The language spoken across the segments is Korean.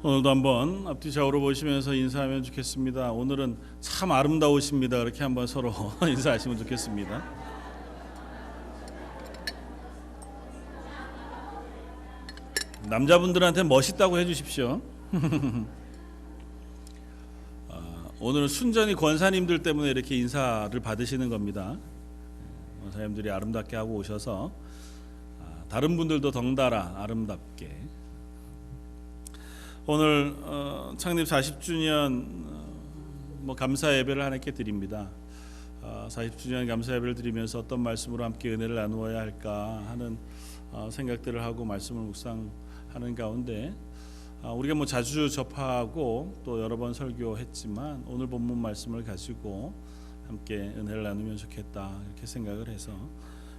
오늘도 한번 앞뒤 좌우로 보시면서 인사하면 좋겠습니다. 오늘은 참 아름다우십니다. 그렇게 한번 서로 인사하시면 좋겠습니다. 남자분들한테 멋있다고 해주십시오. 오늘은 순전히 권사님들 때문에 이렇게 인사를 받으시는 겁니다. 권사님들이 아름답게 하고 오셔서 다른 분들도 덩달아 아름답게. 오늘 창립 40주년 감사 예배를 하나님께 드립니다. 40주년 감사 예배를 드리면서 어떤 말씀으로 함께 은혜를 나누어야 할까 하는 생각들을 하고 말씀을 묵상하는 가운데 우리가 자주 접하고 또 여러 번 설교했지만 오늘 본문 말씀을 가지고 함께 은혜를 나누면 좋겠다 이렇게 생각을 해서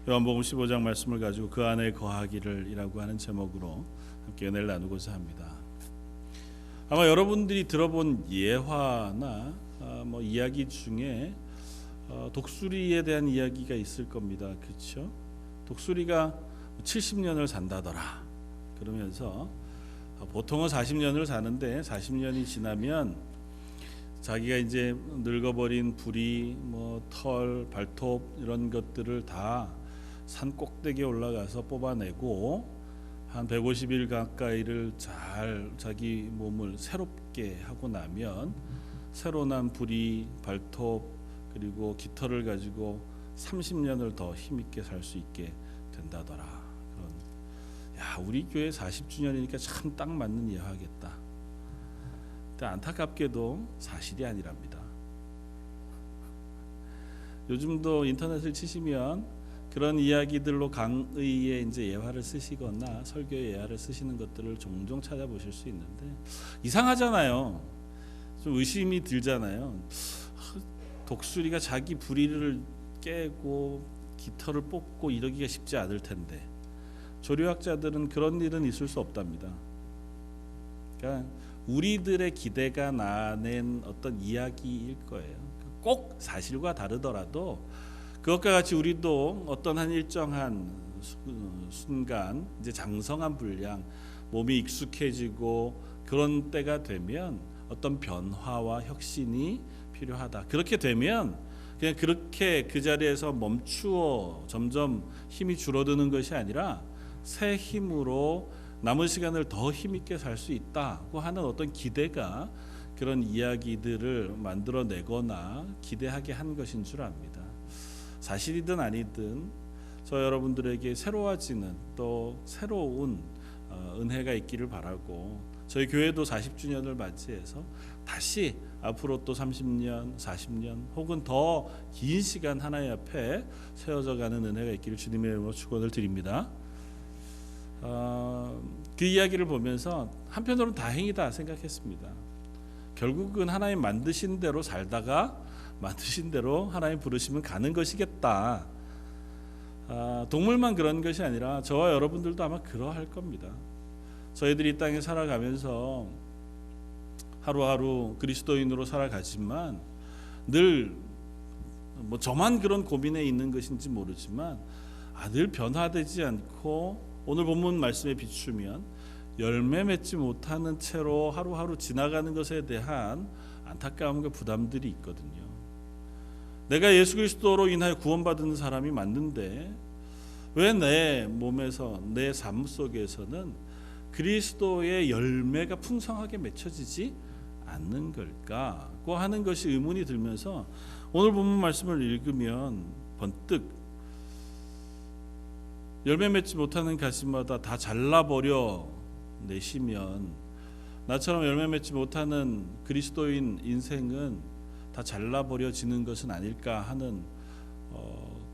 요한복음 15장 말씀을 가지고 그 안에 거하기를이라고 하는 제목으로 함께 은혜를 나누고자 합니다. 아마 여러분들이 들어본 예화나 이야기 중에 독수리에 대한 이야기가 있을 겁니다. 그렇죠? 독수리가 70년을 산다더라. 그러면서 보통은 40년을 사는데 40년이 지나면 자기가 이제 늙어버린 부리, 털, 발톱 이런 것들을 다 산 꼭대기에 올라가서 뽑아내고 한 150일 가까이를 잘 자기 몸을 새롭게 하고 나면 새로 난 부리, 발톱 그리고 깃털을 가지고 30년을 더 힘있게 살 수 있게 된다더라. 우리 교회 40주년이니까 참 딱 맞는 예화겠다. 근데 안타깝게도 사실이 아니랍니다. 요즘도 인터넷을 치시면 그런 이야기들로 강의에 이제 예화를 쓰시거나 설교의 예화를 쓰시는 것들을 종종 찾아보실 수 있는데 이상하잖아요. 좀 의심이 들잖아요. 독수리가 자기 부리를 깨고 깃털을 뽑고 이러기가 쉽지 않을 텐데 조류학자들은 그런 일은 있을 수 없답니다. 그러니까 우리들의 기대가 나낸 어떤 이야기일 거예요. 꼭 사실과 다르더라도 그것과 같이 우리도 어떤 한 일정한 순간 이제 장성한 분량 몸이 익숙해지고 그런 때가 되면 어떤 변화와 혁신이 필요하다. 그렇게 되면 그냥 그렇게 그 자리에서 멈추어 점점 힘이 줄어드는 것이 아니라 새 힘으로 남은 시간을 더 힘있게 살 수 있다고 하는 어떤 기대가 그런 이야기들을 만들어내거나 기대하게 한 것인 줄 압니다. 사실이든 아니든 저 여러분들에게 새로워지는 또 새로운 은혜가 있기를 바라고 저희 교회도 40주년을 맞이해서 다시 앞으로 또 30년, 40년 혹은 더 긴 시간 하나님 앞에 세워져가는 은혜가 있기를 주님의 이름으로 축원을 드립니다. 그 이야기를 보면서 한편으로는 다행이다 생각했습니다. 결국은 하나님 만드신 대로 살다가 만드신 대로 하나님 부르시면 가는 것이겠다. 동물만 그런 것이 아니라 저와 여러분들도 아마 그러할 겁니다. 저희들이 이 땅에 살아가면서 하루하루 그리스도인으로 살아가지만 늘 저만 그런 고민에 있는 것인지 모르지만 늘 변화되지 않고 오늘 본문 말씀에 비추면 열매 맺지 못하는 채로 하루하루 지나가는 것에 대한 안타까움과 부담들이 있거든요. 내가 예수 그리스도로 인하여 구원받은 사람이 맞는데 왜 내 몸에서 내 삶 속에서는 그리스도의 열매가 풍성하게 맺혀지지 않는 걸까고 하는 것이 의문이 들면서 오늘 본문 말씀을 읽으면 번뜩 열매 맺지 못하는 가지마다 다 잘라버려 내시면 나처럼 열매 맺지 못하는 그리스도인 인생은 다 잘라버려지는 것은 아닐까 하는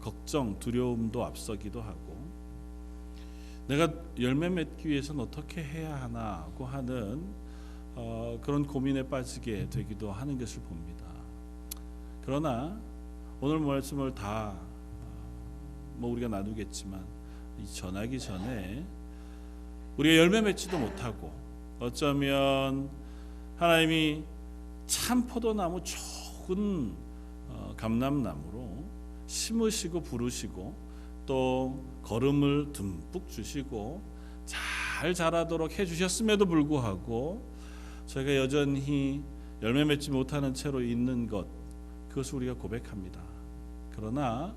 걱정, 두려움도 앞서기도 하고 내가 열매 맺기 위해서는 어떻게 해야 하나고 하는 그런 고민에 빠지게 되기도 하는 것을 봅니다. 그러나 오늘 말씀을 다 우리가 나누겠지만 전하기 전에 우리가 열매 맺지도 못하고 어쩌면 하나님이 참 포도나무 좋은 감람나무로 심으시고 부르시고 또 거름을 듬뿍 주시고 잘 자라도록 해주셨음에도 불구하고 저희가 여전히 열매 맺지 못하는 채로 있는 것, 그것을 우리가 고백합니다. 그러나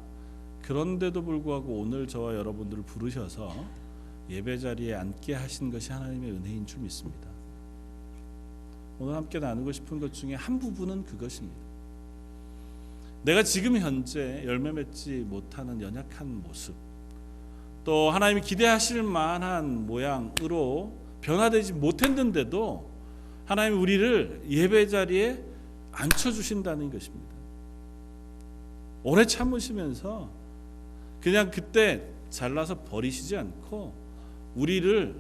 그런데도 불구하고 오늘 저와 여러분들을 부르셔서 예배 자리에 앉게 하신 것이 하나님의 은혜인 줄 믿습니다. 오늘 함께 나누고 싶은 것 중에 한 부분은 그것입니다. 내가 지금 현재 열매 맺지 못하는 연약한 모습, 또 하나님이 기대하실 만한 모양으로 변화되지 못했는데도 하나님이 우리를 예배 자리에 앉혀주신다는 것입니다. 오래 참으시면서 그냥 그때 잘라서 버리시지 않고 우리를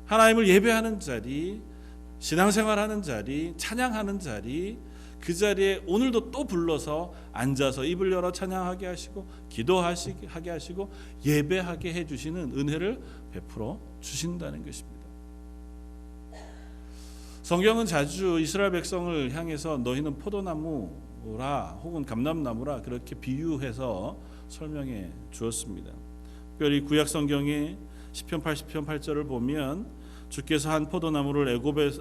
하나님을 예배하는 자리, 신앙생활하는 자리, 찬양하는 자리, 그 자리에 오늘도 또 불러서 앉아서 입을 열어 찬양하게 하시고 기도하게 하시고 예배하게 해주시는 은혜를 베풀어 주신다는 것입니다. 성경은 자주 이스라엘 백성을 향해서 너희는 포도나무라 혹은 감람나무라 그렇게 비유해서 설명해 주었습니다. 특별히 구약 성경의 시편 80편 8절을 보면 주께서 한 포도나무를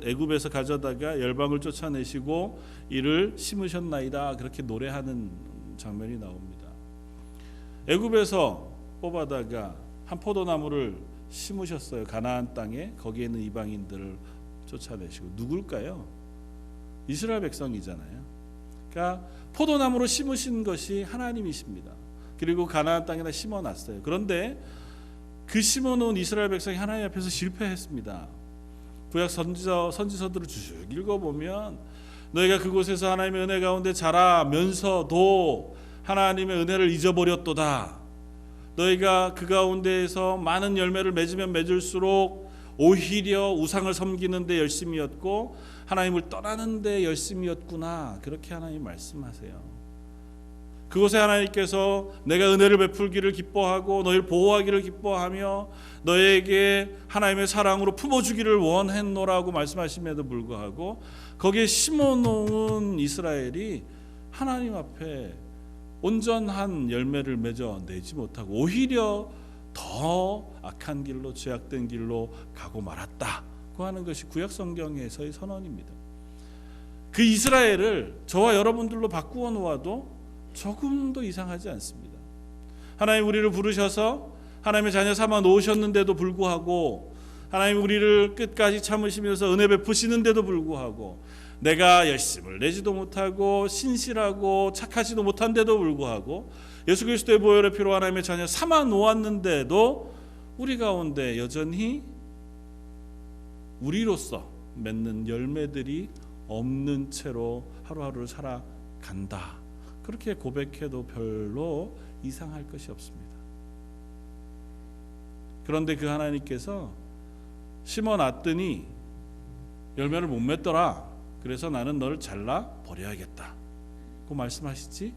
애굽에서 가져다가 열방을 쫓아내시고 이를 심으셨나이다, 그렇게 노래하는 장면이 나옵니다. 애굽에서 뽑아다가 한 포도나무를 심으셨어요. 가나안 땅에. 거기에 있는 이방인들을 쫓아내시고. 누굴까요? 이스라엘 백성이잖아요. 그러니까 포도나무로 심으신 것이 하나님이십니다. 그리고 가나안 땅에다 심어놨어요. 그런데 그 심어놓은 이스라엘 백성이 하나님 앞에서 실패했습니다. 구약 선지서들을 쭉 읽어보면 너희가 그곳에서 하나님의 은혜 가운데 자라면서도 하나님의 은혜를 잊어버렸도다. 너희가 그 가운데에서 많은 열매를 맺으면 맺을수록 오히려 우상을 섬기는 데 열심이었고 하나님을 떠나는 데 열심이었구나. 그렇게 하나님 말씀하세요. 그곳에 하나님께서 내가 은혜를 베풀기를 기뻐하고 너희를 보호하기를 기뻐하며 너희에게 하나님의 사랑으로 품어주기를 원했노라고 말씀하심에도 불구하고 거기에 심어놓은 이스라엘이 하나님 앞에 온전한 열매를 맺어내지 못하고 오히려 더 악한 길로, 죄악된 길로 가고 말았다고 하는 것이 구약 성경에서의 선언입니다. 그 이스라엘을 저와 여러분들로 바꾸어 놓아도 조금도 이상하지 않습니다. 하나님 우리를 부르셔서 하나님의 자녀 삼아 놓으셨는데도 불구하고 하나님 우리를 끝까지 참으시면서 은혜 베푸시는데도 불구하고 내가 열심을 내지도 못하고 신실하고 착하지도 못한데도 불구하고 예수 그리스도의 보혈의 피로 하나님의 자녀 삼아 놓았는데도 우리 가운데 여전히 우리로서 맺는 열매들이 없는 채로 하루하루를 살아간다. 그렇게 고백해도 별로 이상할 것이 없습니다. 그런데 그 하나님께서 심어놨더니 열매를 못 맺더라. 그래서 나는 너를 잘라 버려야겠다. 그 말씀하시지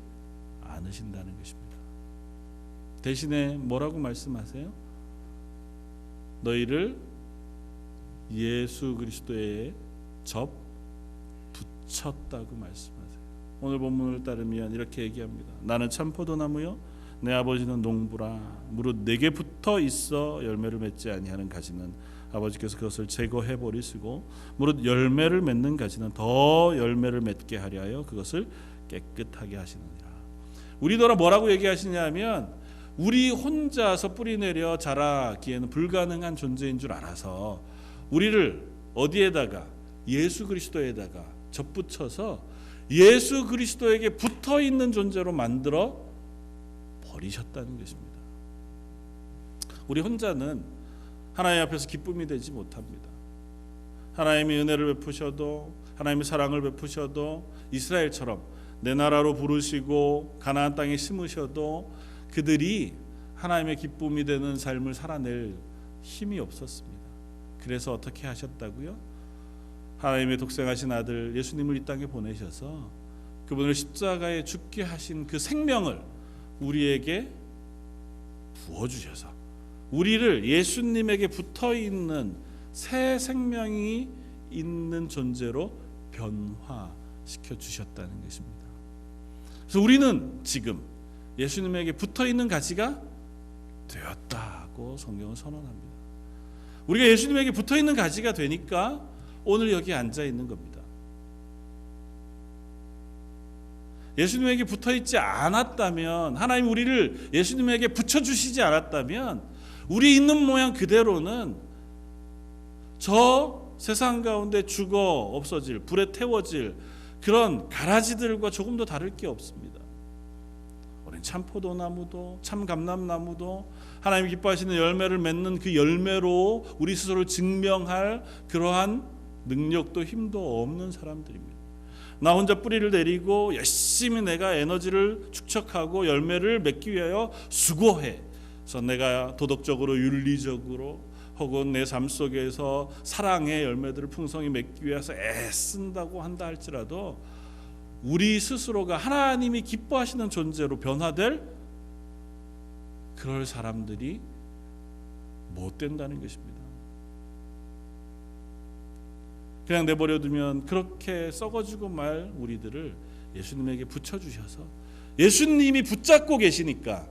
않으신다는 것입니다. 대신에 뭐라고 말씀하세요? 너희를 예수 그리스도에 붙였다고 말씀하세요. 오늘 본문을 따르면 이렇게 얘기합니다. 나는 참 포도나무요 내 아버지는 농부라. 무릇 내게 붙어 있어 열매를 맺지 아니하는 가지는 아버지께서 그것을 제거해 버리시고 무릇 열매를 맺는 가지는 더 열매를 맺게 하려 하여 그것을 깨끗하게 하시느니라. 우리더러 뭐라고 얘기하시냐면 우리 혼자서 뿌리내려 자라기에는 불가능한 존재인 줄 알아서 우리를 어디에다가 예수 그리스도에다가 접붙여서 예수 그리스도에게 붙어있는 존재로 만들어 버리셨다는 것입니다. 우리 혼자는 하나님 앞에서 기쁨이 되지 못합니다. 하나님이 은혜를 베푸셔도 하나님의 사랑을 베푸셔도 이스라엘처럼 내 나라로 부르시고 가나안 땅에 심으셔도 그들이 하나님의 기쁨이 되는 삶을 살아낼 힘이 없었습니다. 그래서 어떻게 하셨다고요? 하나님의 독생하신 아들 예수님을 이 땅에 보내셔서 그분을 십자가에 죽게 하신 그 생명을 우리에게 부어주셔서 우리를 예수님에게 붙어있는 새 생명이 있는 존재로 변화시켜 주셨다는 것입니다. 그래서 우리는 지금 예수님에게 붙어있는 가지가 되었다고 성경은 선언합니다. 우리가 예수님에게 붙어있는 가지가 되니까 오늘 여기 앉아 있는 겁니다. 예수님에게 붙어 있지 않았다면, 하나님 우리를 예수님에게 붙여주시지 않았다면 우리 있는 모양 그대로는 저 세상 가운데 죽어 없어질, 불에 태워질 그런 가라지들과 조금 더 다를 게 없습니다. 우린 참 포도나무도 참 감람나무도 하나님이 기뻐하시는 열매를 맺는 그 열매로 우리 스스로를 증명할 그러한 능력도 힘도 없는 사람들입니다. 나 혼자 뿌리를 내리고 열심히 내가 에너지를 축적하고 열매를 맺기 위하여 수고해. 그래서 내가 도덕적으로 윤리적으로 혹은 내 삶 속에서 사랑의 열매들을 풍성히 맺기 위해서 애쓴다고 한다 할지라도 우리 스스로가 하나님이 기뻐하시는 존재로 변화될 그럴 사람들이 못 된다는 것입니다. 그냥 내버려두면 그렇게 썩어지고 말 우리들을 예수님에게 붙여주셔서 예수님이 붙잡고 계시니까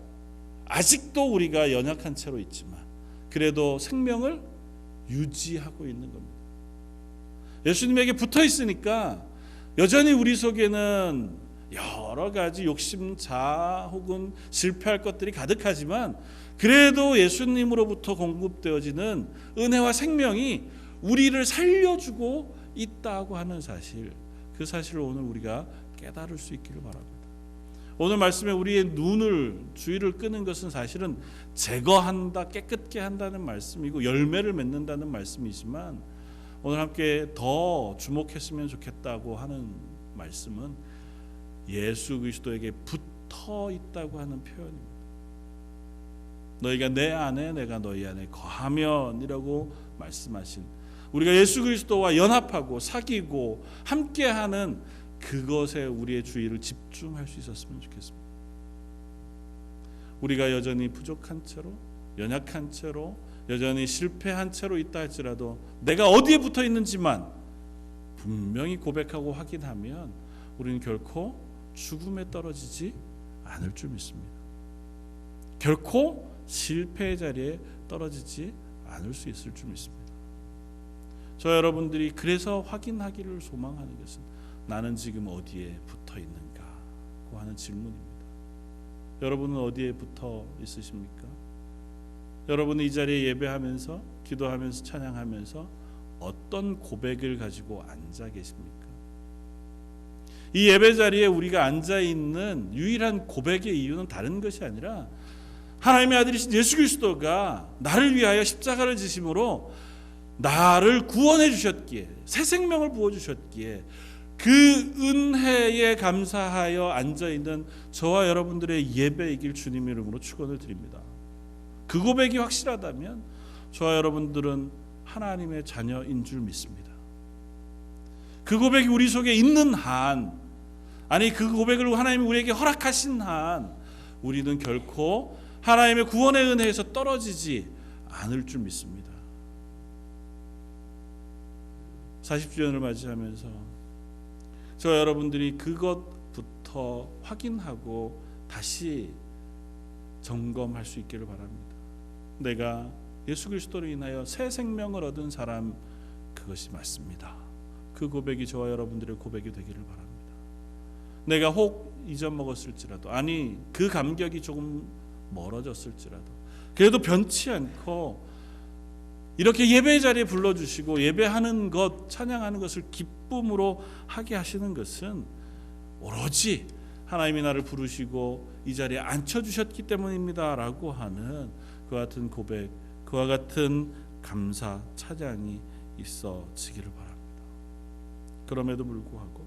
아직도 우리가 연약한 채로 있지만 그래도 생명을 유지하고 있는 겁니다. 예수님에게 붙어 있으니까 여전히 우리 속에는 여러 가지 욕심자 혹은 실패할 것들이 가득하지만 그래도 예수님으로부터 공급되어지는 은혜와 생명이 우리를 살려주고 있다고 하는 사실, 그 사실을 오늘 우리가 깨달을 수 있기를 바랍니다. 오늘 말씀에 우리의 눈을 주의를 끄는 것은 사실은 제거한다, 깨끗게 한다는 말씀이고 열매를 맺는다는 말씀이지만 오늘 함께 더 주목했으면 좋겠다고 하는 말씀은 예수 그리스도에게 붙어 있다고 하는 표현입니다. 너희가 내 안에 내가 너희 안에 거하면이라고 말씀하신, 우리가 예수 그리스도와 연합하고 사귀고 함께하는 그것에 우리의 주의를 집중할 수 있었으면 좋겠습니다. 우리가 여전히 부족한 채로, 연약한 채로, 여전히 실패한 채로 있다 할지라도 내가 어디에 붙어 있는지만 분명히 고백하고 확인하면 우리는 결코 죽음에 떨어지지 않을 줄 믿습니다. 결코 실패의 자리에 떨어지지 않을 수 있을 줄 믿습니다. 저 여러분들이 그래서 확인하기를 소망하는 것은 나는 지금 어디에 붙어 있는가 하는 질문입니다. 여러분은 어디에 붙어 있으십니까? 여러분은 이 자리에 예배하면서 기도하면서 찬양하면서 어떤 고백을 가지고 앉아 계십니까? 이 예배 자리에 우리가 앉아 있는 유일한 고백의 이유는 다른 것이 아니라 하나님의 아들이신 예수 그리스도가 나를 위하여 십자가를 지심으로 나를 구원해 주셨기에, 새 생명을 부어 주셨기에 그 은혜에 감사하여 앉아 있는 저와 여러분들의 예배이길 주님의 이름으로 축원을 드립니다. 그 고백이 확실하다면 저와 여러분들은 하나님의 자녀인 줄 믿습니다. 그 고백이 우리 속에 있는 한, 아니 그 고백을 하나님이 우리에게 허락하신 한 우리는 결코 하나님의 구원의 은혜에서 떨어지지 않을 줄 믿습니다. 40주년을 맞이하면서 저와 여러분들이 그것부터 확인하고 다시 점검할 수 있기를 바랍니다. 내가 예수 그리스도로 인하여 새 생명을 얻은 사람, 그것이 맞습니다. 그 고백이 저와 여러분들의 고백이 되기를 바랍니다. 내가 혹 잊어먹었을지라도, 아니 그 감격이 조금 멀어졌을지라도 그래도 변치 않고 이렇게 예배의 자리에 불러주시고 예배하는 것, 찬양하는 것을 기쁨으로 하게 하시는 것은 오로지 하나님이 나를 부르시고 이 자리에 앉혀주셨기 때문입니다 라고 하는 그와 같은 고백, 그와 같은 감사, 찬양이 있어지기를 바랍니다. 그럼에도 불구하고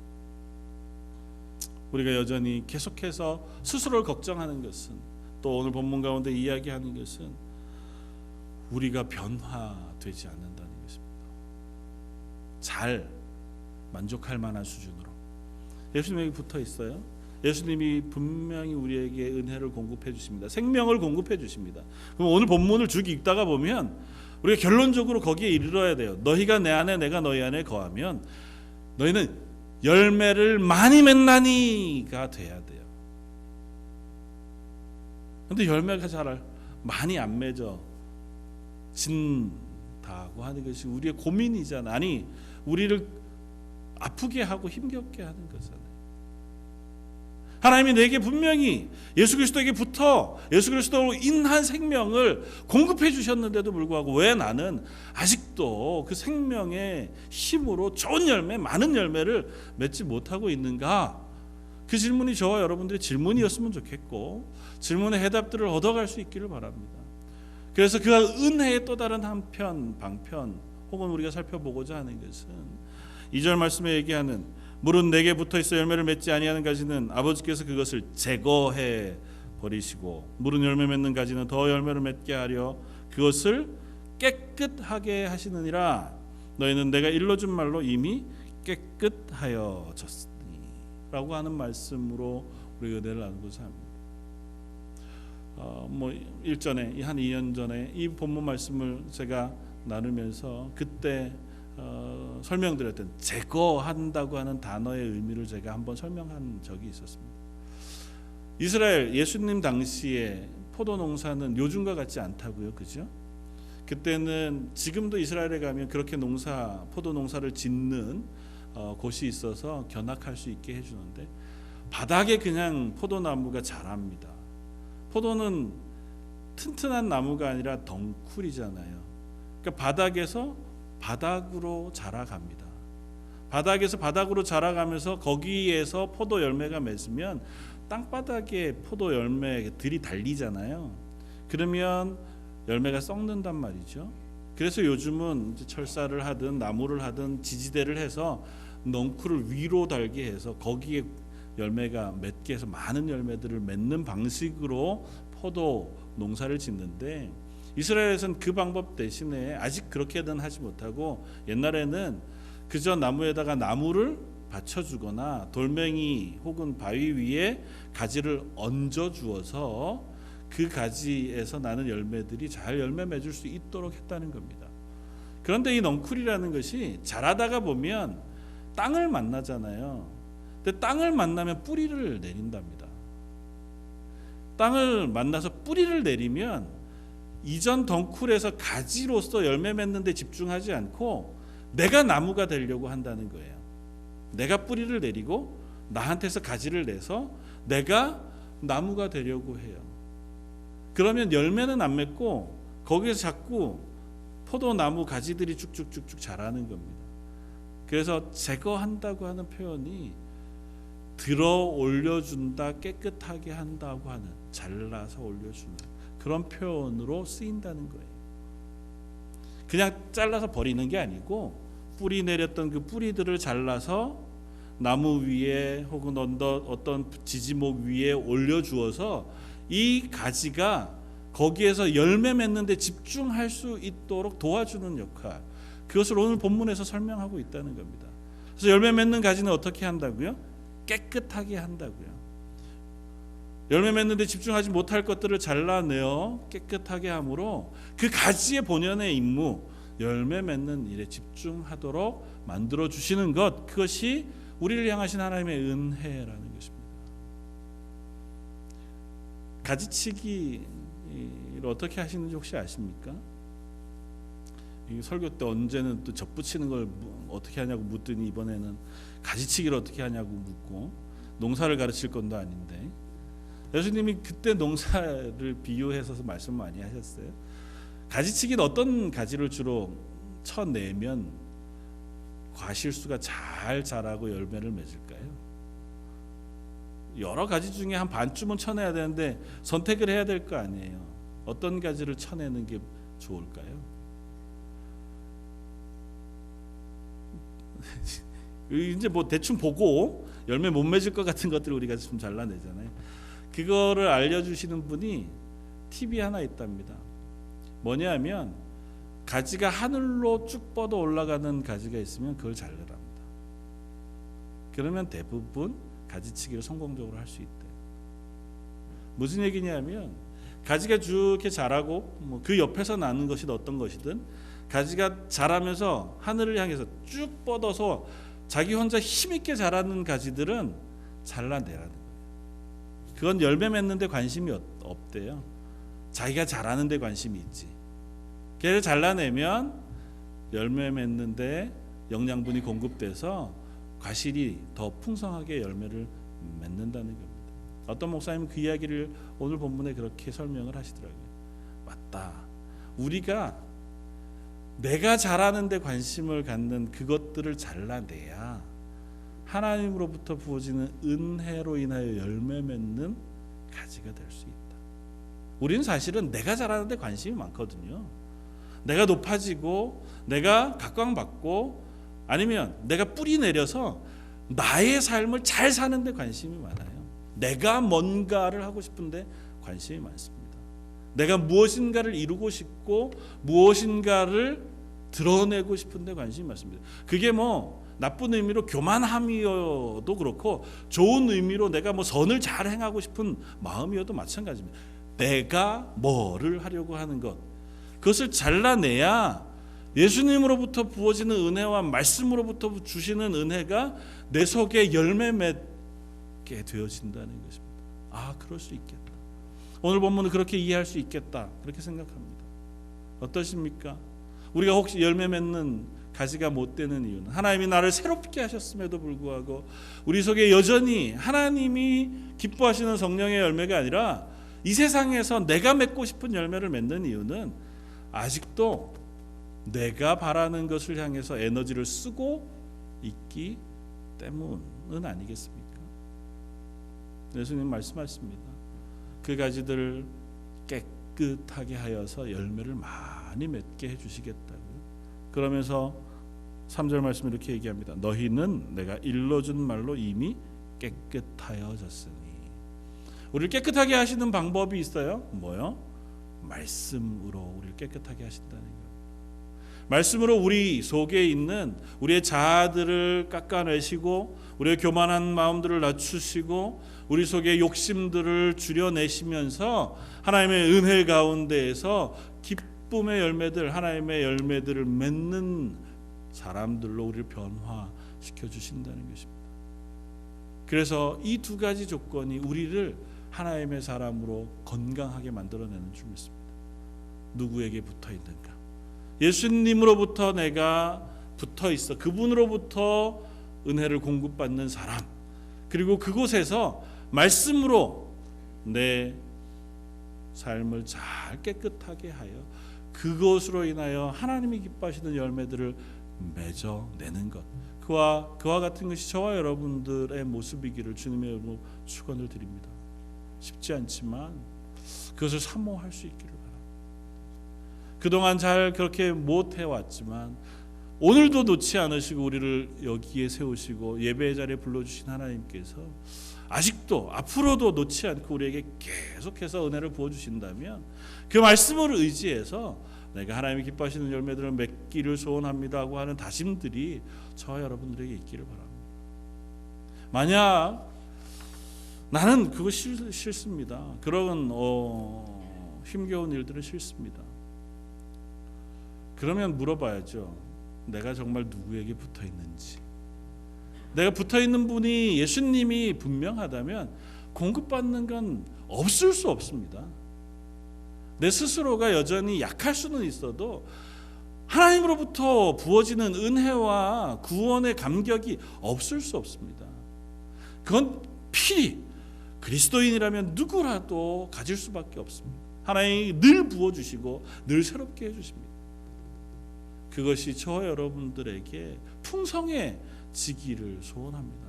우리가 여전히 계속해서 스스로를 걱정하는 것은, 또 오늘 본문 가운데 이야기하는 것은 우리가 변화되지 않는다는 것입니다. 잘 만족할 만한 수준으로 예수님에게 붙어 있어요. 예수님이 분명히 우리에게 은혜를 공급해 주십니다. 생명을 공급해 주십니다. 그럼 오늘 본문을 쭉 읽다가 보면 우리가 결론적으로 거기에 이르러야 돼요. 너희가 내 안에 내가 너희 안에 거하면 너희는 열매를 많이 맺나니가 돼야 돼요. 그런데 열매가 잘 많이 안 맺어진다면 다하고 하는 것이 우리의 고민이잖아. 아니, 우리를 아프게 하고 힘겹게 하는 거잖아요. 하나님이 내게 분명히 예수 그리스도에게 붙어 예수 그리스도로 인한 생명을 공급해 주셨는데도 불구하고 왜 나는 아직도 그 생명의 힘으로 좋은 열매, 많은 열매를 맺지 못하고 있는가? 그 질문이 저와 여러분들의 질문이었으면 좋겠고 질문의 해답들을 얻어갈 수 있기를 바랍니다. 그래서 그 은혜의 또 다른 한편, 방편 혹은 우리가 살펴보고자 하는 것은 2절 말씀에 얘기하는 물은 내게 붙어있어 열매를 맺지 아니하는 가지는 아버지께서 그것을 제거해 버리시고 물은 열매 맺는 가지는 더 열매를 맺게 하려 그것을 깨끗하게 하시느니라. 너희는 내가 일러준 말로 이미 깨끗하여졌으니 라고 하는 말씀으로 우리 은혜를 나누고자 합니다. 일전에 한 2년 전에 이 본문 말씀을 제가 나누면서 그때 설명드렸던 제거한다고 하는 단어의 의미를 제가 한번 설명한 적이 있었습니다. 이스라엘 예수님 당시에 포도 농사는 요즘과 같지 않다고요, 그죠? 그때는 지금도 이스라엘에 가면 그렇게 포도 농사를 짓는 곳이 있어서 견학할 수 있게 해주는데 바닥에 그냥 포도나무가 자랍니다. 포도는 튼튼한 나무가 아니라 덩쿨이잖아요. 그러니까 바닥에서 바닥으로 자라갑니다. 바닥에서 바닥으로 자라가면서 거기에서 포도 열매가 맺으면 땅바닥에 포도 열매들이 달리잖아요. 그러면 열매가 썩는단 말이죠. 그래서 요즘은 이제 철사를 하든 나무를 하든 지지대를 해서 넝쿨을 위로 달게 해서 거기에 열매가 맺게 해서 많은 열매들을 맺는 방식으로 포도 농사를 짓는데 이스라엘에서는 그 방법 대신에 아직 그렇게는 하지 못하고 옛날에는 그저 나무에다가 나무를 받쳐주거나 돌멩이 혹은 바위 위에 가지를 얹어 주어서 그 가지에서 나는 열매들이 잘 열매 맺을 수 있도록 했다는 겁니다. 그런데 이 넝쿨이라는 것이 자라다가 보면 땅을 만나잖아요. 근데 땅을 만나면 뿌리를 내린답니다. 땅을 만나서 뿌리를 내리면 이전 덩쿨에서 가지로서 열매 맺는 데 집중하지 않고 내가 나무가 되려고 한다는 거예요. 내가 뿌리를 내리고 나한테서 가지를 내서 내가 나무가 되려고 해요. 그러면 열매는 안 맺고 거기에서 자꾸 포도나무 가지들이 쭉쭉쭉쭉 자라는 겁니다. 그래서 제거한다고 하는 표현이 들어 올려준다, 깨끗하게 한다고 하는, 잘라서 올려주는 그런 표현으로 쓰인다는 거예요. 그냥 잘라서 버리는 게 아니고 뿌리 내렸던 그 뿌리들을 잘라서 나무 위에 혹은 어떤 지지목 위에 올려주어서 이 가지가 거기에서 열매 맺는 데 집중할 수 있도록 도와주는 역할, 그것을 오늘 본문에서 설명하고 있다는 겁니다. 그래서 열매 맺는 가지는 어떻게 한다고요? 깨끗하게 한다고요. 열매 맺는 데 집중하지 못할 것들을 잘라내어 깨끗하게 함으로 그 가지의 본연의 임무, 열매 맺는 일에 집중하도록 만들어 주시는 것, 그것이 우리를 향하신 하나님의 은혜라는 것입니다. 가지치기를 어떻게 하시는지 혹시 아십니까? 설교 때 언제는 또 접붙이는 걸 어떻게 하냐고 묻더니 이번에는 가지치기를 어떻게 하냐고 묻고, 농사를 가르칠 건도 아닌데 예수님이 그때 농사를 비유해서 말씀 많이 하셨어요. 가지치기는 어떤 가지를 주로 쳐내면 과실수가 잘 자라고 열매를 맺을까요? 여러 가지 중에 한 반쯤은 쳐내야 되는데 선택을 해야 될 거 아니에요. 어떤 가지를 쳐내는 게 좋을까요? 이제 뭐 대충 보고 열매 못 맺을 것 같은 것들을 우리가 좀 잘라내잖아요. 그거를 알려주시는 분이 팁이 하나 있답니다. 뭐냐면 가지가 하늘로 쭉 뻗어 올라가는 가지가 있으면 그걸 잘라랍니다. 그러면 대부분 가지치기를 성공적으로 할 수 있대요. 무슨 얘기냐면 가지가 쭉 이렇게 자라고 그 옆에서 나는 것이 어떤 것이든 가지가 자라면서 하늘을 향해서 쭉 뻗어서 자기 혼자 힘있게 자라는 가지들은 잘라내라는 거예요. 그건 열매 맺는 데 관심이 없대요. 자기가 자라는 데 관심이 있지. 걔를 잘라내면 열매 맺는데 영양분이 공급돼서 과실이 더 풍성하게 열매를 맺는다는 겁니다. 어떤 목사님은 그 이야기를 오늘 본문에 그렇게 설명을 하시더라고요. 맞다. 우리가 내가 잘하는 데 관심을 갖는 그것들을 잘라내야 하나님으로부터 부어지는 은혜로 인하여 열매 맺는 가지가 될 수 있다. 우리는 사실은 내가 잘하는 데 관심이 많거든요. 내가 높아지고 내가 각광받고 아니면 내가 뿌리 내려서 나의 삶을 잘 사는 데 관심이 많아요. 내가 뭔가를 하고 싶은데 관심이 많습니다. 내가 무엇인가를 이루고 싶고 무엇인가를 드러내고 싶은데 관심이 많습니다. 그게 뭐 나쁜 의미로 교만함이어도 그렇고 좋은 의미로 내가 뭐 선을 잘 행하고 싶은 마음이어도 마찬가지입니다. 내가 뭐를 하려고 하는 것, 그것을 잘라내야 예수님으로부터 부어지는 은혜와 말씀으로부터 주시는 은혜가 내 속에 열매 맺게 되어진다는 것입니다. 아, 그럴 수 있겠다. 오늘 본문은 그렇게 이해할 수 있겠다. 그렇게 생각합니다. 어떠십니까? 우리가 혹시 열매 맺는 가지가 못 되는 이유는 하나님이 나를 새롭게 하셨음에도 불구하고 우리 속에 여전히 하나님이 기뻐하시는 성령의 열매가 아니라 이 세상에서 내가 맺고 싶은 열매를 맺는 이유는 아직도 내가 바라는 것을 향해서 에너지를 쓰고 있기 때문은 아니겠습니까? 예수님 말씀하십니다. 그 가지들을 깨끗하게 하여서 열매를 많이 맺게 해주시겠다고요. 그러면서 3절 말씀 이렇게 얘기합니다. 너희는 내가 일러준 말로 이미 깨끗하여졌으니. 우리를 깨끗하게 하시는 방법이 있어요. 뭐요? 말씀으로 우리를 깨끗하게 하신다는 거예요. 말씀으로 우리 속에 있는 우리의 자아들을 깎아내시고 우리의 교만한 마음들을 낮추시고 우리 속의 욕심들을 줄여내시면서 하나님의 은혜 가운데에서 기쁨의 열매들, 하나님의 열매들을 맺는 사람들로 우리를 변화시켜 주신다는 것입니다. 그래서 이 두 가지 조건이 우리를 하나님의 사람으로 건강하게 만들어내는 줄 믿습니다. 누구에게 붙어 있는가? 예수님으로부터 내가 붙어 있어. 그분으로부터 은혜를 공급받는 사람. 그리고 그곳에서 말씀으로 내 삶을 잘 깨끗하게 하여 그것으로 인하여 하나님이 기뻐하시는 열매들을 맺어내는 것. 그와 같은 것이 저와 여러분들의 모습이기를 주님의 이름으로 축원을 드립니다. 쉽지 않지만 그것을 사모할 수 있기를 바랍니다. 그동안 잘 그렇게 못해왔지만 오늘도 놓지 않으시고 우리를 여기에 세우시고 예배의 자리에 불러주신 하나님께서 아직도 앞으로도 놓지 않고 우리에게 계속해서 은혜를 부어주신다면 그 말씀을 의지해서 내가 하나님이 기뻐하시는 열매들을 맺기를 소원합니다 하고 하는 다짐들이 저와 여러분들에게 있기를 바랍니다. 만약 나는 그거 싫습니다. 그런 힘겨운 일들은 싫습니다. 그러면 물어봐야죠. 내가 정말 누구에게 붙어 있는지. 내가 붙어 있는 분이 예수님이 분명하다면 공급받는 건 없을 수 없습니다. 내 스스로가 여전히 약할 수는 있어도 하나님으로부터 부어지는 은혜와 구원의 감격이 없을 수 없습니다. 그건 필히 그리스도인이라면 누구라도 가질 수밖에 없습니다. 하나님이 늘 부어주시고 늘 새롭게 해주십니다. 그것이 저와 여러분들에게 풍성해지기를 소원합니다.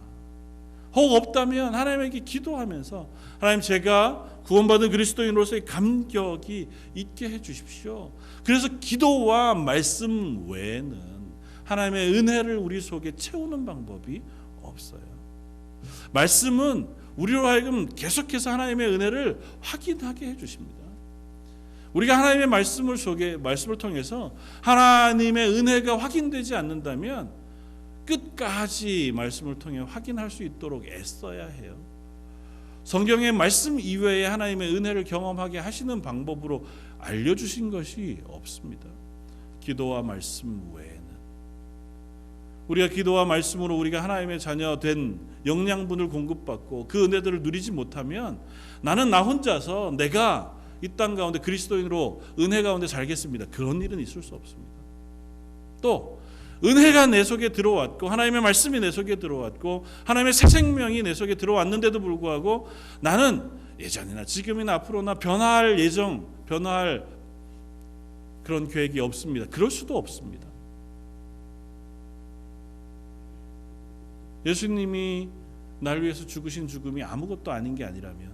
혹 없다면 하나님에게 기도하면서 하나님, 제가 구원받은 그리스도인으로서의 감격이 있게 해주십시오. 그래서 기도와 말씀 외에는 하나님의 은혜를 우리 속에 채우는 방법이 없어요. 말씀은 우리로 하여금 계속해서 하나님의 은혜를 확인하게 해주십니다. 우리가 하나님의 말씀을 통해서 하나님의 은혜가 확인되지 않는다면 끝까지 말씀을 통해 확인할 수 있도록 애써야 해요. 성경의 말씀 이외에 하나님의 은혜를 경험하게 하시는 방법으로 알려주신 것이 없습니다. 기도와 말씀 외에는. 우리가 기도와 말씀으로 우리가 하나님의 자녀 된 영양분을 공급받고 그 은혜들을 누리지 못하면 나는 나 혼자서 내가 이 땅 가운데 그리스도인으로 은혜 가운데 살겠습니다. 그런 일은 있을 수 없습니다. 또 은혜가 내 속에 들어왔고 하나님의 말씀이 내 속에 들어왔고 하나님의 새 생명이 내 속에 들어왔는데도 불구하고 나는 예전이나 지금이나 앞으로나 변화할 그런 계획이 없습니다. 그럴 수도 없습니다. 예수님이 날 위해서 죽으신 죽음이 아무것도 아닌 게 아니라면,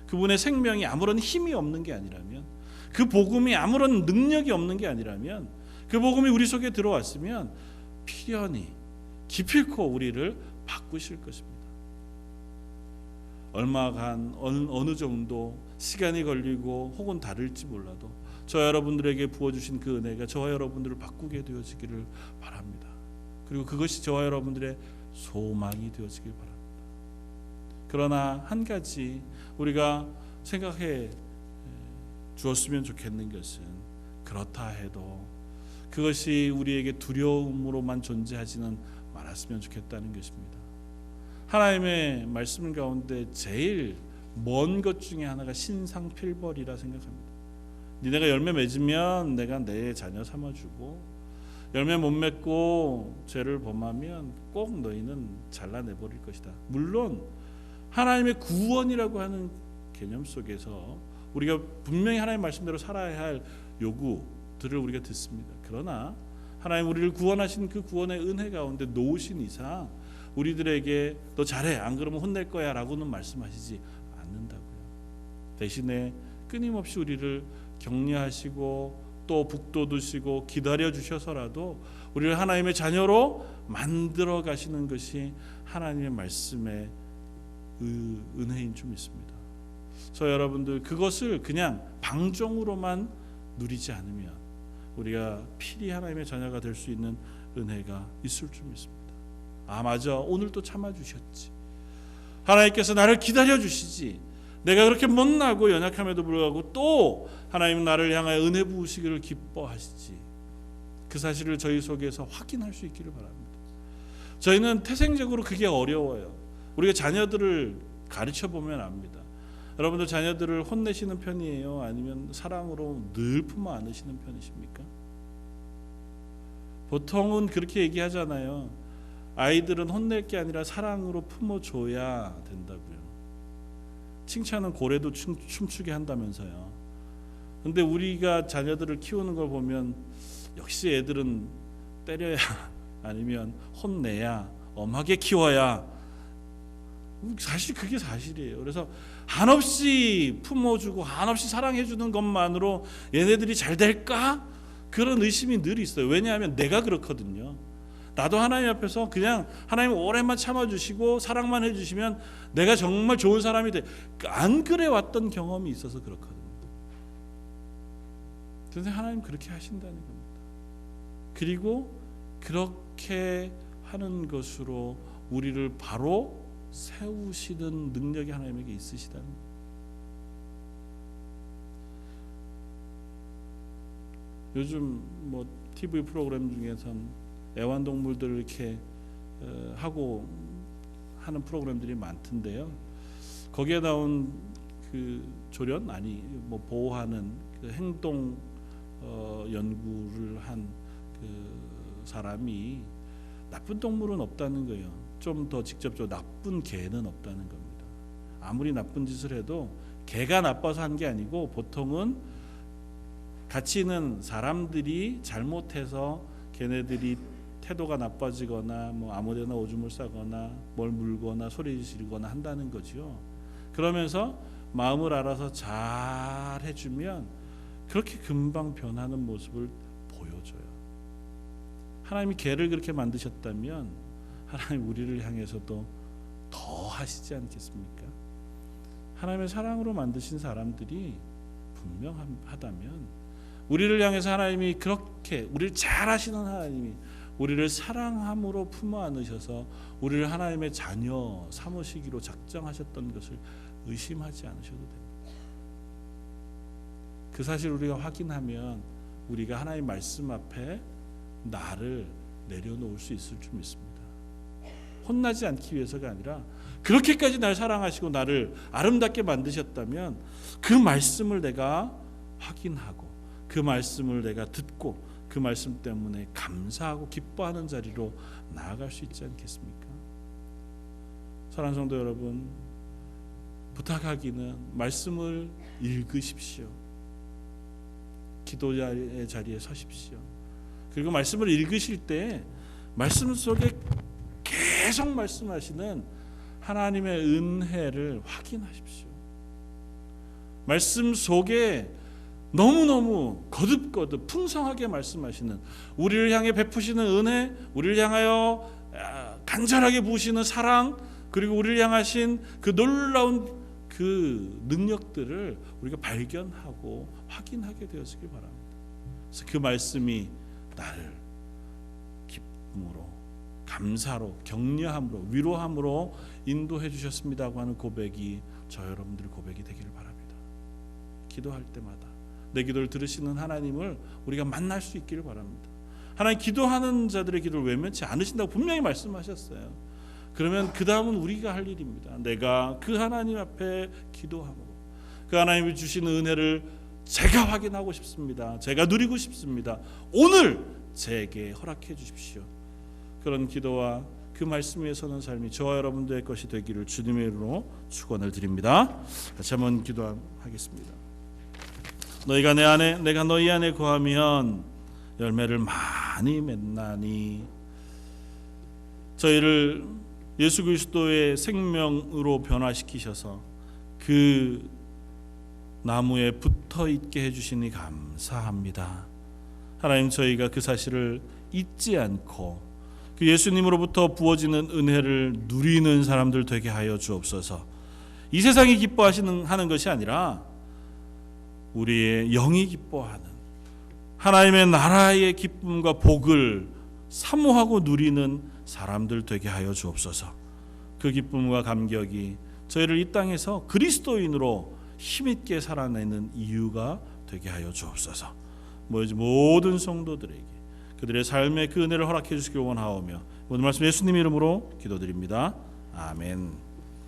그분의 생명이 아무런 힘이 없는 게 아니라면, 그 복음이 아무런 능력이 없는 게 아니라면, 그 복음이 우리 속에 들어왔으면 필연히 기필코 우리를 바꾸실 것입니다. 얼마간 어느 정도 시간이 걸리고 혹은 다를지 몰라도 저 여러분들에게 부어주신 그 은혜가 저와 여러분들을 바꾸게 되어지기를 바랍니다. 그리고 그것이 저와 여러분들의 소망이 되어지길 바랍니다. 그러나 한 가지 우리가 생각해 주었으면 좋겠는 것은, 그렇다 해도 그것이 우리에게 두려움으로만 존재하지는 말았으면 좋겠다는 것입니다. 하나님의 말씀 가운데 제일 먼 것 중에 하나가 신상필벌이라 생각합니다. 니네가 열매 맺으면 내가 내 자녀 삼아주고, 열매 못 맺고 죄를 범하면 꼭 너희는 잘라내버릴 것이다. 물론 하나님의 구원이라고 하는 개념 속에서 우리가 분명히 하나님의 말씀대로 살아야 할 요구들을 우리가 듣습니다. 그러나 하나님 우리를 구원하신 그 구원의 은혜 가운데 놓으신 이상 우리들에게 너 잘해, 안 그러면 혼낼 거야 라고는 말씀하시지 않는다고요. 대신에 끊임없이 우리를 격려하시고 또 북돋우시고 기다려 주셔서라도 우리를 하나님의 자녀로 만들어 가시는 것이 하나님의 말씀의 은혜인 줄 믿습니다. 저 여러분들 그것을 그냥 방종으로만 누리지 않으면 우리가 필히 하나님의 자녀가 될 수 있는 은혜가 있을 줄 믿습니다. 아 맞아, 오늘 또 참아주셨지. 하나님께서 나를 기다려 주시지. 내가 그렇게 못나고 연약함에도 불구하고 또 하나님은 나를 향하여 은혜 부으시기를 기뻐하시지. 그 사실을 저희 속에서 확인할 수 있기를 바랍니다. 저희는 태생적으로 그게 어려워요. 우리가 자녀들을 가르쳐 보면 압니다. 여러분들 자녀들을 혼내시는 편이에요? 아니면 사랑으로 늘 품어 안으시는 편이십니까? 보통은 그렇게 얘기하잖아요. 아이들은 혼낼 게 아니라 사랑으로 품어줘야 된다고요. 칭찬은 고래도 춤추게 한다면서요. 근데 우리가 자녀들을 키우는 걸 보면 역시 애들은 때려야 아니면 혼내야, 엄하게 키워야, 사실 그게 사실이에요. 그래서 한없이 품어주고 한없이 사랑해주는 것만으로 얘네들이 잘 될까? 그런 의심이 늘 있어요. 왜냐하면 내가 그렇거든요. 나도 하나님 앞에서 그냥 하나님 오랜만 참아주시고 사랑만 해주시면 내가 정말 좋은 사람이 돼. 안 그래 왔던 경험이 있어서 그렇거든요. 그런데 하나님 그렇게 하신다는 겁니다. 그리고 그렇게 하는 것으로 우리를 바로 세우시는 능력이 하나님에게 있으시다는 거예요. 요즘 뭐 TV 프로그램 중에선 애완동물들을 이렇게 하고 하는 프로그램들이 많던데요. 거기에 나온 그 조련 뭐 보호하는 그 행동 연구를 한 그 사람이 나쁜 동물은 없다는 거예요. 좀 더 직접적으로 나쁜 개는 없다는 겁니다. 아무리 나쁜 짓을 해도 개가 나빠서 한 게 아니고 보통은 같이 있는 사람들이 잘못해서 걔네들이 태도가 나빠지거나 뭐 아무데나 오줌을 싸거나 뭘 물거나 소리 지르거나 한다는 거죠. 그러면서 마음을 알아서 잘 해주면 그렇게 금방 변하는 모습을 보여줘요. 하나님이 개를 그렇게 만드셨다면 하나님 우리를 향해서도 더 하시지 않겠습니까? 하나님의 사랑으로 만드신 사람들이 분명하다면 우리를 향해서 하나님이 그렇게 우리를 잘 하시는 하나님이 우리를 사랑함으로 품어 안으셔서 우리를 하나님의 자녀 삼으시기로 작정하셨던 것을 의심하지 않으셔도 됩니다. 그 사실을 우리가 확인하면 우리가 하나님 말씀 앞에 나를 내려놓을 수 있을 줄 믿습니다. 혼나지 않기 위해서가 아니라 그렇게까지 날 사랑하시고 나를 아름답게 만드셨다면 그 말씀을 내가 확인하고 그 말씀을 내가 듣고 그 그 말씀 때문에 감사하고 기뻐하는 자리로 나아갈 수 있지 않겠습니까? 사랑하는 성도 여러분, 부탁하기는 말씀을 읽으십시오. 기도의 자리에 서십시오. 그리고 말씀을 읽으실 때 말씀 속에 계속 말씀하시는 하나님의 은혜를 확인하십시오. 말씀 속에 너무너무 거듭거듭 풍성하게 말씀하시는, 우리를 향해 베푸시는 은혜, 우리를 향하여 간절하게 부으시는 사랑, 그리고 우리를 향하신 그 놀라운 그 능력들을 우리가 발견하고 확인하게 되었으길 바랍니다. 그래서 그 말씀이 나를 기쁨으로, 감사로, 격려함으로, 위로함으로 인도해 주셨습니다고 하는 고백이 저 여러분들의 고백이 되기를 바랍니다. 기도할 때마다 내 기도를 들으시는 하나님을 우리가 만날 수 있기를 바랍니다. 하나님, 기도하는 자들의 기도를 외면치 않으신다고 분명히 말씀하셨어요. 그러면 그 다음은 우리가 할 일입니다. 내가 그 하나님 앞에 기도함으로 그 하나님이 주시는 은혜를 제가 확인하고 싶습니다. 제가 누리고 싶습니다. 오늘 제게 허락해 주십시오. 그런 기도와 그 말씀 위에 서는 삶이 저와 여러분들의 것이 되기를 주님의 이름으로 축원을 드립니다. 같이 한번 기도하겠습니다. 너희가 내 안에, 내가 너희 안에 거하면 열매를 많이 맺나니. 저희를 예수 그리스도의 생명으로 변화시키셔서 그 나무에 붙어 있게 해주시니 감사합니다. 하나님, 저희가 그 사실을 잊지 않고 그 예수님으로부터 부어지는 은혜를 누리는 사람들 되게 하여 주옵소서. 이 세상이 기뻐하는 것이 아니라 우리의 영이 기뻐하는 하나님의 나라의 기쁨과 복을 사모하고 누리는 사람들 되게 하여 주옵소서. 그 기쁨과 감격이 저희를 이 땅에서 그리스도인으로 힘있게 살아내는 이유가 되게 하여 주옵소서. 모든 성도들에게 그들의 삶에 그 은혜를 허락해 주시길 원하오며 모든 말씀 예수님 이름으로 기도드립니다. 아멘.